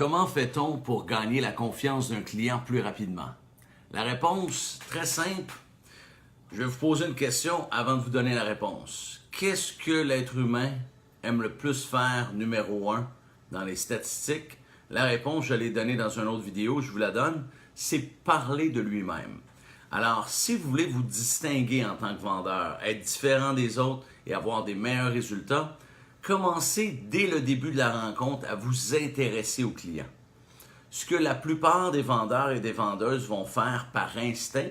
Comment fait-on pour gagner la confiance d'un client plus rapidement? La réponse, très simple. Je vais vous poser une question avant de vous donner la réponse. Qu'est-ce que l'être humain aime le plus faire, numéro 1, dans les statistiques? La réponse, je l'ai donnée dans une autre vidéo, je vous la donne, c'est parler de lui-même. Alors, si vous voulez vous distinguer en tant que vendeur, être différent des autres et avoir des meilleurs résultats, commencez dès le début de la rencontre à vous intéresser aux clients. Ce que la plupart des vendeurs et des vendeuses vont faire par instinct,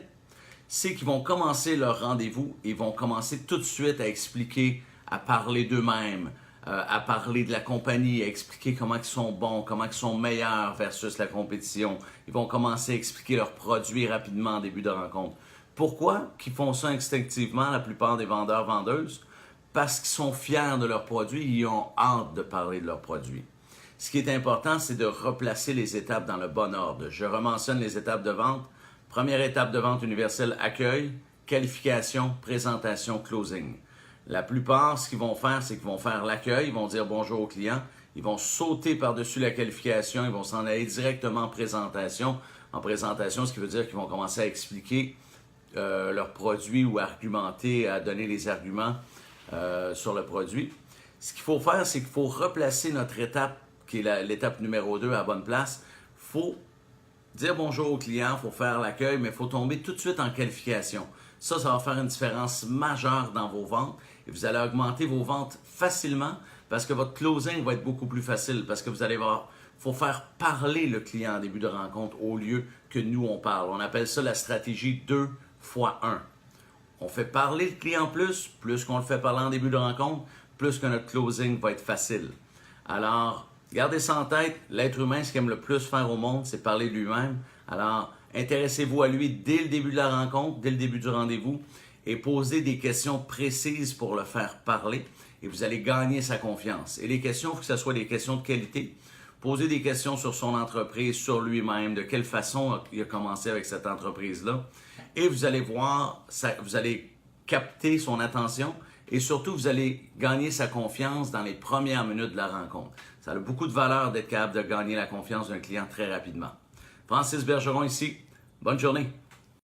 c'est qu'ils vont commencer leur rendez-vous et vont commencer tout de suite à expliquer, à parler d'eux-mêmes, à parler de la compagnie, à expliquer comment ils sont bons, comment ils sont meilleurs versus la compétition. Ils vont commencer à expliquer leurs produits rapidement en début de rencontre. Pourquoi qu'ils font ça instinctivement, la plupart des vendeurs-vendeuses? Parce qu'ils sont fiers de leurs produits, ils ont hâte de parler de leurs produits. Ce qui est important, c'est de replacer les étapes dans le bon ordre. Je rementionne les étapes de vente. Première étape de vente universelle, accueil, qualification, présentation, closing. La plupart, ce qu'ils vont faire, c'est qu'ils vont faire l'accueil, ils vont dire bonjour au client, ils vont sauter par-dessus la qualification, ils vont s'en aller directement en présentation. En présentation, ce qui veut dire qu'ils vont commencer à expliquer leurs produits ou argumenter, à donner les arguments sur le produit. Ce qu'il faut faire, c'est qu'il faut replacer notre étape, qui est l'étape numéro 2 à la bonne place. Il faut dire bonjour au client, il faut faire l'accueil, mais il faut tomber tout de suite en qualification. Ça va faire une différence majeure dans vos ventes et vous allez augmenter vos ventes facilement parce que votre closing va être beaucoup plus facile parce que vous allez voir, il faut faire parler le client en début de rencontre au lieu que nous on parle. On appelle ça la stratégie 2 x 1. On fait parler le client plus qu'on le fait parler en début de rencontre, plus que notre closing va être facile. Alors, gardez ça en tête, l'être humain, ce qu'il aime le plus faire au monde, c'est parler de lui-même. Alors, intéressez-vous à lui dès le début de la rencontre, dès le début du rendez-vous, et posez des questions précises pour le faire parler, et vous allez gagner sa confiance. Et les questions, il faut que ce soit des questions de qualité. Posez des questions sur son entreprise, sur lui-même, de quelle façon il a commencé avec cette entreprise-là. Et vous allez voir, vous allez capter son attention et surtout, vous allez gagner sa confiance dans les premières minutes de la rencontre. Ça a beaucoup de valeur d'être capable de gagner la confiance d'un client très rapidement. Francis Bergeron ici. Bonne journée.